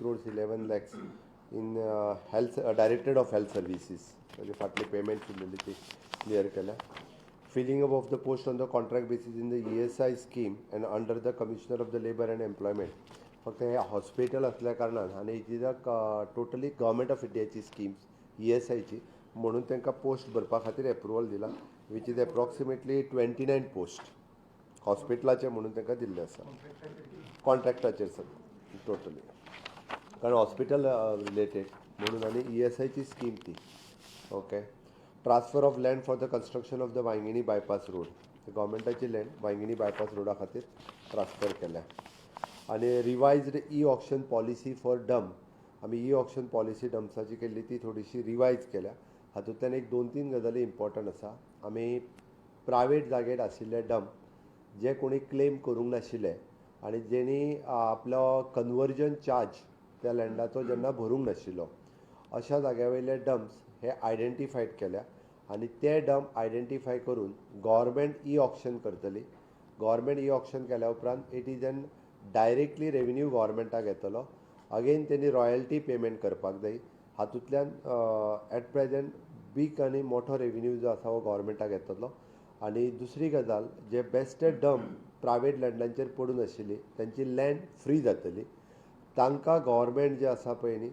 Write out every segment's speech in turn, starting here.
crores 11 lakhs in health directorate of health services. म्हणजे फाटली payment Delhi ती क्लियर केल्या. Filling up of the post on the contract basis in the ESI scheme and under the Commissioner of the Labour and Employment. फक्त हे hospital असल्या कारणान आनी it is totally government of इंडियाची स्कीम्स ESIची म्हणून तांकां पोस्ट भरपा खातीर एप्रुवल दिला वीच इज एप्रॉक्सिमेटली 29 पोस्ट हॉस्पिटलाचे म्हणून तांकां दिल्ले आसा कॉन्ट्रॅक्टाचेर सगळें टोटली कारण हॉस्पिटल रिलेटेड म्हणून आनी ESIची स्कीम ती. Okay. Transfer of land for the construction of the Vainguinim bypass road गव्हर्मेंटाची लँड वांयगिणी बायपास रोडा खातीर ट्रान्सफर केल्या. आनी revised e auction policy for dump आमी ई ऑक्शन पॉलिसी डम्प्साची केल्ली ती थोडीशी रिवायज केल्या. हातूंतल्यान एक 2-3 गजाली इम्पॉर्टंट आसा. आमी प्रायवेट जागेर आशिल्ले डंप जे कोणी क्लेम करूंक नाशिल्ले आनी जेणी आपलो कन्वर्जन चार्ज त्या लँडाचो जेन्ना भरूंक नाशिल्लो अशा जाग्या वयले डम्प्स हे आयडेंटिफायड केल्या आनी ते डंप आयडेंटिफाय करून गव्हर्मेंट ई ऑक्शन करतली. गव्हर्मेंट ई ऑक्शन केल्या उपरांत it is an directly revenue गव्हर्मेंटाक येतलो. अगेन तेणी रॉयल्टी पेमेंट करपाक जाय. हातूंतल्यान एट प्रेजेंट बीग आनी मोठो रेवन्यू जो आसा हो गव्हर्मेंटाक येतलो. आनी दुसरी गजाल जे बेस्टेड डंप प्रायवेट लँडांचेर पडून आशिल्ली तांची लँड फ्री जातली. तांकां गव्हर्मेंट जे आसा पळय न्ही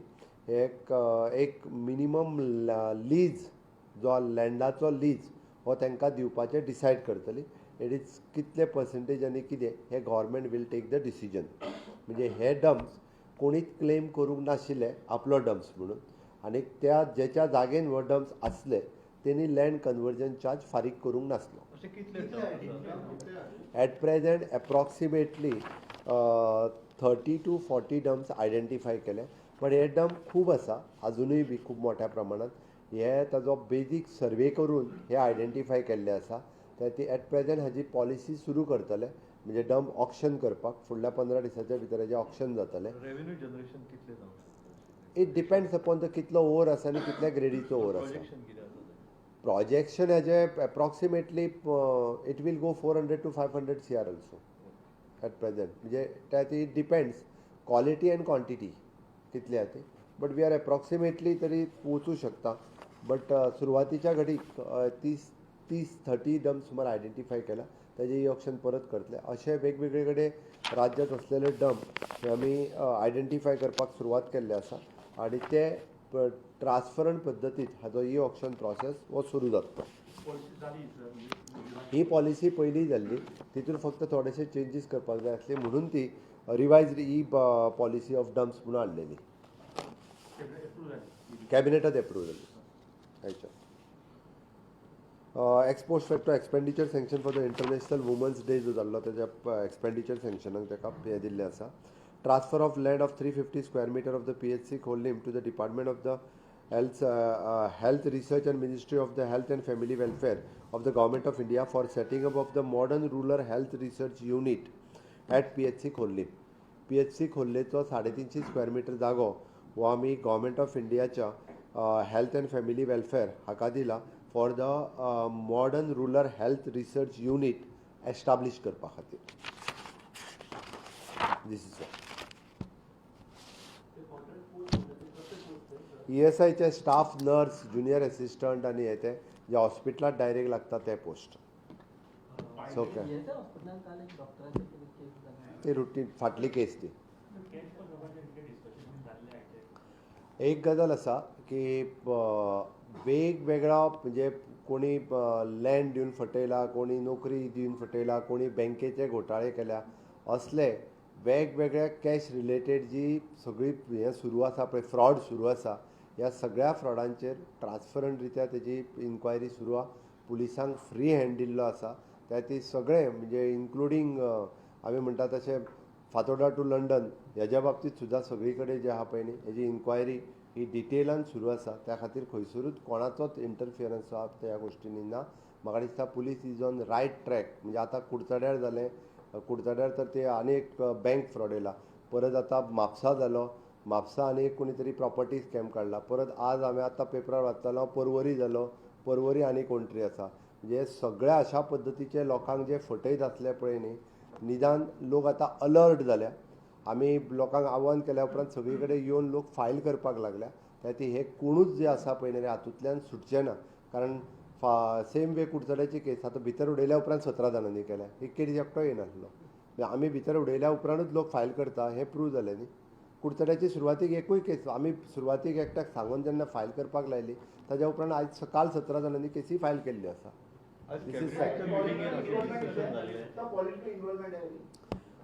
एक मिनिमम लीज जो लँडाचो लीज हो तांकां दिवपाचें डिसायड करतली. इट इज कितले पर्संटेज आनी कितें हे government will take the decision. म्हणजे हे डम्प्स कोणीच क्लेम करूंक नाशिल्ले आपलो डम्प्स म्हणून आनी त्या जेच्या जागेन हो डम्प्स आसले तेणी लँड कन्वर्जन चार्ज फारीक करूंक नासलो. At present approximately 30 to 40 dumps identify केले. पण हे डंप खूब आसा अजुनूय बी खूब मोठ्या प्रमाणात. हे ताजो बेजीक सर्वे करून हे आयडेंटिफाय केल्ले आसा. ते ती एट प्रेजेंट हाजी पॉलिसी सुरू करतले म्हणजे डंप ऑक्शन करपाक फुडल्या 15 दिसाच्या भितर हेजें ऑक्शन जातलें. रेवन्यू जनरेशन कितले जावंक इट डिपेंड्स अपॉन द कितलो ओवर आसा आनी कितल्या ग्रेडीचो ओवर आसा. प्रोजेक्शन हेजें approximately it will go 400 to 500 CR also at present. म्हणजे ते डिपेंड्स क्वॉलिटी एंड क्वॉन्टिटी कितली आहा ती. बट वी आर एप्रॉक्सिमेटली तरी पोचू शकता. बट सुरवातीच्या घडीक 30-30 डम्प सुमार आयडेंटिफाय केला. ताजे ई ऑक्शन परत करतले. अशे वेगवेगळे कडेन राज्यांत असलेले डम्प हे आमी आयडेंटिफाय करपाक सुरवात केल्ले आसा आनी ते ट्रान्सफरंट पद्दतीत हाजो ई ऑक्शन प्रोसेस हो सुरू जातलो. ही पॉलिसी पयलीं जाल्ली तितून फक्त थोडेशे चेंजीस करपाक जाय आसले म्हणून ती revised e policy of dumps म्हणून हाडलेली. कॅबिनेटात एप्रूव जाल्ली. Ex post factor expenditure sanction for the international women's day जो जाल्लो ताच्या एक्सपेंडिचर सँक्शनाक ताका हे दिल्लें आसा. Transfer of land of 350 square metre of the PHC Khorlim to the department of the health research and ministry of the health and family welfare of the government of India for setting up of the modern rural health research unit at PHC Khorlim. PHC खोर्लेचो 350 square metre जागो हो आमी government of इंडियाच्या health and family welfare हाका दिला for the modern rural health research unit establish करपा खातीर. This is ESIचे स्टाफ नर्स ज्युनियर असिस्टंट आनी हे ते जे हॉस्पिटलांत डायरेक्ट लागता ते पोस्ट. ओके. ती रुटीन फाटली केस ती. एक गजाल आसा की वेगवेगळा म्हणजे कोणी लँड दिवन फटयला, कोणी नोकरी दिवन फटयला, कोणी बँकेचे घोटाळे केल्या असले वेगवेगळ्या कॅश रिलेटेड जी सगळी हें सुरू आसा पळय फ्रॉड सुरू आसा ह्या सगळ्या फ्रॉडांचेर ट्रान्सपरंट रित्या तेजी इन्क्वायरी सुरू आहा. पुलिसांक फ्री हँड दिल्लो आसा. त्या ती सगळे म्हणजे इन्क्लुडींग आमी म्हणटा तशें फातोर्डा टू लंडन हेज्या बाबतींत सुद्दां सगळी कडेन जे आहा पळय न्ही हेजी इन्क्वायरी ही डिटेलान सुरू आसा. त्या खातीर खंयसरूच कोणाचोच इंटरफियरन्स आहा त्या गोश्टींनी ना. म्हाका दिसता police is on right track. म्हणजे आतां कुडचड्यार जालें. कुडचड्यार तर ते आनी एक बँक फ्रॉड येयला. परत आतां म्हापसा जालो. म्हापसा आनी एक कोणी तरी प्रॉपर्टी स्कॅम काडला. परत आज हांवें आतां पेपरार वाचतालो पर्वरी जालो. पर्वरी आनी कोण तरी आसा. म्हणजे सगळ्या अशा पद्दतीचे लोकांक जे फटयत आसले पळय न्ही निदान लोक आतां अलर्ट जाल्या आमी लोकांक आव्हान केल्या उपरांत सगळी कडेन येवन लोक फायल करपाक लागल्या त्याती हे कोणूच जे आसा पळय न्ही हातूंतल्यान सुटचें ना कारण सेम वे कुडचड्याची केस आतां भितर उडयल्या उपरांत 17 जाणांनी केल्या एक केस एकटोय येनासलो आमी भितर उडयल्या उपरांतूच लोक फायल करता हें प्रूव जालें न्ही कुडचड्याची सुरवातीक एकूय केस आमी सुरवातीक एकट्याक सांगून जेन्ना फायल करपाक लायली ताज्या उपरांत आयज काल 17 जाणांनी केसी फायल केल्ली आसा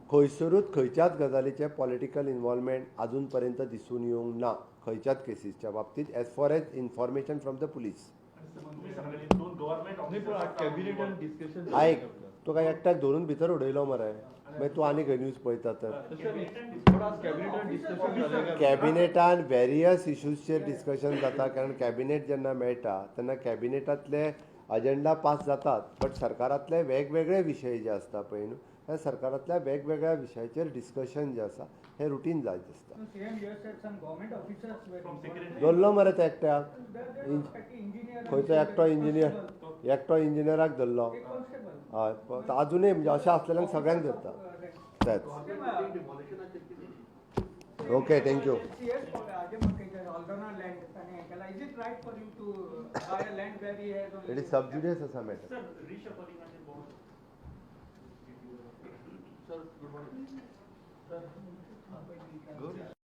खंयसरूच खंयच्याच गजालीचें पॉलिटिकल इन्वॉल्वमेंट आजून पर्यंत दिसून येवंक ना खंयच्याच केसीसच्या बाबतींत as far as information from the police आयक तुका एकट्याक धरून भितर उडयलो मरे मागीर तूं आनी खंय न्यूज पळयता तर कॅबिनेटान वेरियस इश्यूजचेर डिस्कशन जाता कारण कॅबिनेट जेन्ना मेळटा तेन्ना कॅबिनेटांतले अजेंडा पास जातात बट सरकारांतले वेगवेगळे विशय जे आसता पळय न्हू ह्या सरकारांतल्या वेगवेगळ्या विशयाचेर डिस्कशन जें आसा हें रुटीन जायत दिसता दवरलो मरे त्या एकट्याक खंयचो एकटो इंजिनियराक धरलो हय आजुनूय म्हणजे अशें आसलेल्यांक सगळ्यांक धरता तेच ओके थँक्यू इट इज सबजुडियस आसा matter Sir, good morning. Sir, good.